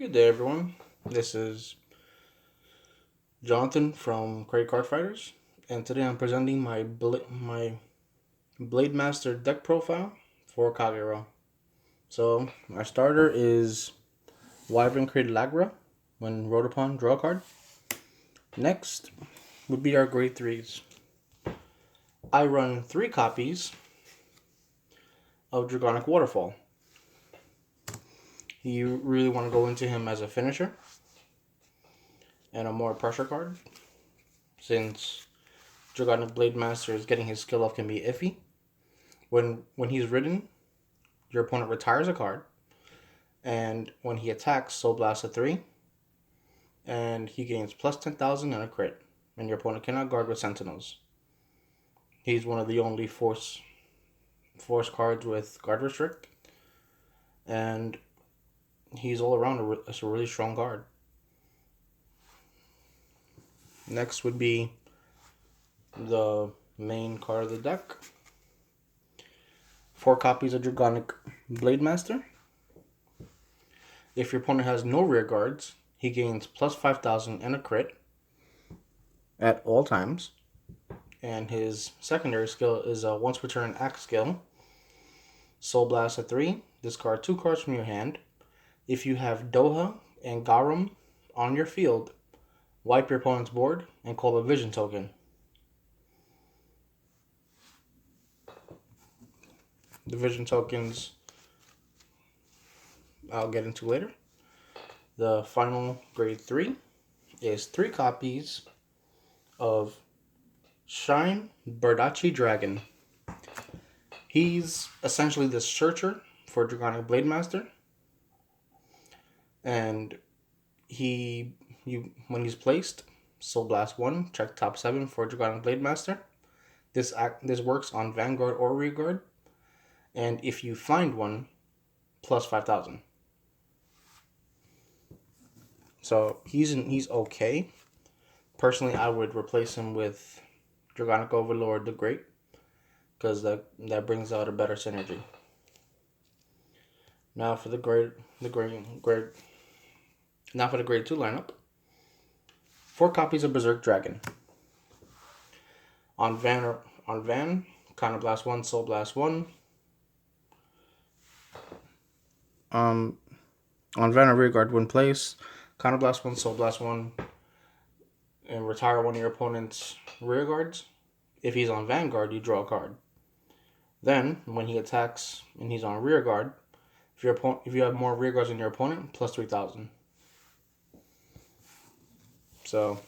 Good day, everyone. This is Jonathan from Credit Card Fighters, and today I'm presenting my blademaster deck profile for Kagero. So our starter is Wyvern Created Lagra. When wrote upon, draw a card. Next would be our grade threes. I run 3 copies of Dragonic Waterfall. You really want to go into him as a finisher and a more pressure card, since Dragonic Blademaster is getting his skill up can be iffy. When he's ridden, your opponent retires a card, and when he attacks, Soul Blast a 3, and he gains plus 10,000 and a crit, and your opponent cannot guard with Sentinels. He's one of the only force cards with guard restrict, and he's all around a really strong guard. Next would be the main card of the deck. 4 copies of Dragonic Blademaster. If your opponent has no rear guards, he gains plus 5,000 and a crit at all times. And his secondary skill is a once per turn act skill. Soul Blast a 3. Discard 2 cards from your hand. If you have Doha and Garum on your field, wipe your opponent's board and call a vision token. The vision tokens I'll get into later. The final grade 3 is 3 copies of Shine Bardachi Dragon. He's essentially the searcher for Dragonic Blademaster, and when he's placed, Soul Blast 1, check top 7 for Dragonic Blademaster. This works on Vanguard or Rearguard, and if you find one, plus 5,000. So he's okay. Personally, I would replace him with Dragonic Overlord the Great, because that brings out a better synergy. Now for the grade 2 lineup. 4 copies of Berserk Dragon. On Van, Counter Blast 1, Soul Blast 1. On Van or Rearguard, when placed, Counter Blast 1, Soul Blast 1, and retire one of your opponent's rear guards. If he's on Vanguard, you draw a card. Then, when he attacks and he's on rear guard, if you have more rear guards than your opponent, plus 3,000. So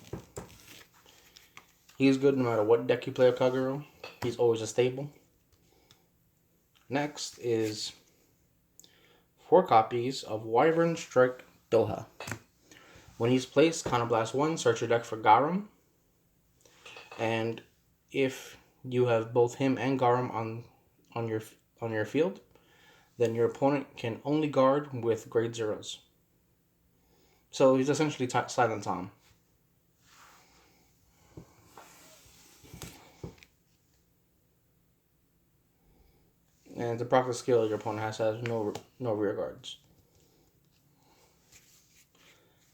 he's good no matter what deck you play of Kagero. He's always a staple. Next is 4 copies of Wyvern Strike Doha. When he's placed, Counterblast 1, search your deck for Garum. And if you have both him and Garum on your field, then your opponent can only guard with grade 0s. So he's essentially Silent Tom. And to proc the skill, your opponent has no rear guards.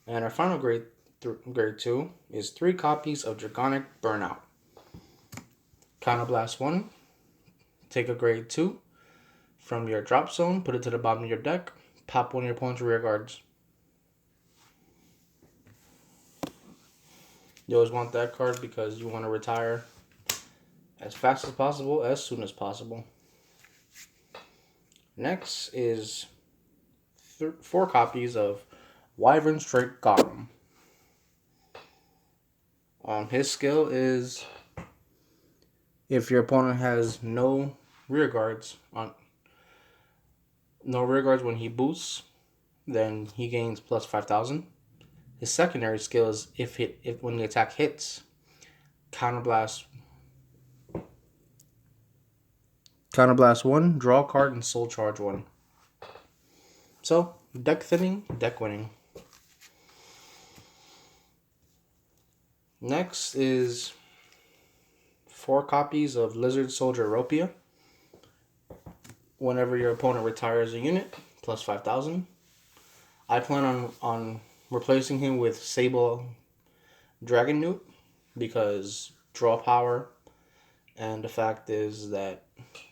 And our final grade 2 is 3 copies of Dragonic Burnout. Counterblast 1, take a grade 2 from your drop zone, put it to the bottom of your deck, pop one of your opponent's rear guards. You always want that card because you want to retire as fast as possible, as soon as possible. Next is 4 copies of Wyvern Strike Garum. His skill is if your opponent has no rear guards when he boosts, then he gains plus 5,000. His secondary skill is if when the attack hits, Counterblast 1, draw a card, and Soul Charge 1. So, deck thinning, deck winning. Next is 4 copies of Lizard Soldier Ropia. Whenever your opponent retires a unit, plus 5,000. I plan on replacing him with Sable Dragon Newt because draw power, and the fact is that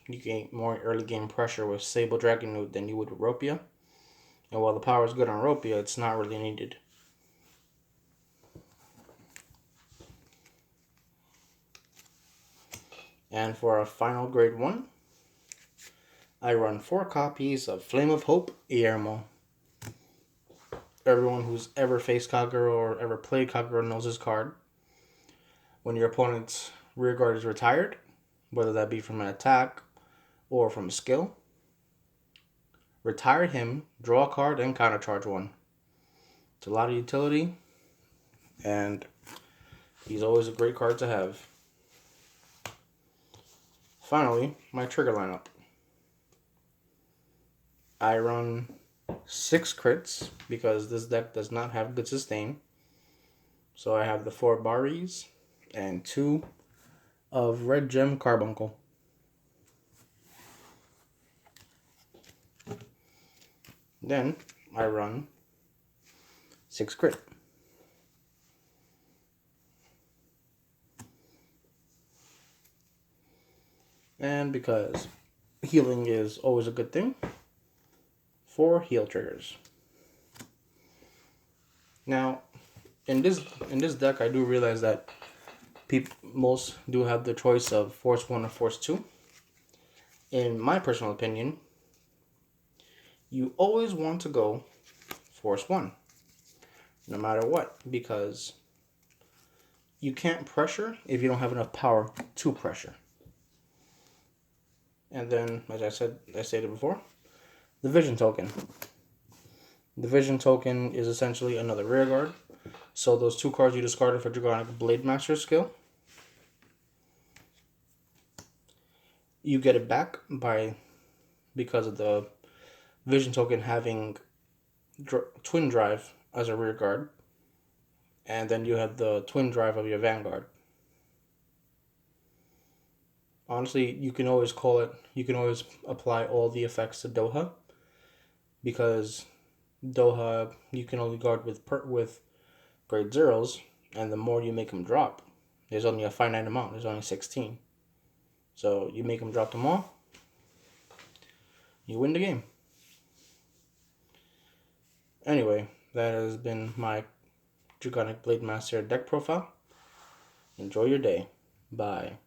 you gain more early game pressure with Sable Dragon Newt than you would with Ropia. And while the power is good on Ropia, it's not really needed. And for our final grade 1, I run 4 copies of Flame of Hope Iermo. Everyone who's ever faced Kagero or ever played Kagero knows this card. When your opponent's rear guard is retired, whether that be from an attack or from a skill, retire him, draw a card, and countercharge 1. It's a lot of utility, and he's always a great card to have. Finally, my trigger lineup. I run 6 crits because this deck does not have good sustain. So I have the 4 Baris and 2 of Red Gem Carbuncle. Then I run 6 crit. And because healing is always a good thing, 4 heal triggers. Now, in this deck, I do realize that most do have the choice of Force 1 or Force 2. In my personal opinion, you always want to go Force 1, no matter what, because you can't pressure if you don't have enough power to pressure. And then, as I stated before, the Vision Token. The Vision Token is essentially another rear guard. So those 2 cards you discarded for Dragonic Blademaster skill, you get it back because of the Vision Token having Twin Drive as a rear guard, and then you have the Twin Drive of your Vanguard. Honestly, you can always apply all the effects to Doha, because Doha you can only guard with grade 0s, and the more you make them drop, there's only a finite amount, there's only 16. So you make them drop them all, you win the game. Anyway, that has been my Dragonic Blademaster deck profile. Enjoy your day. Bye.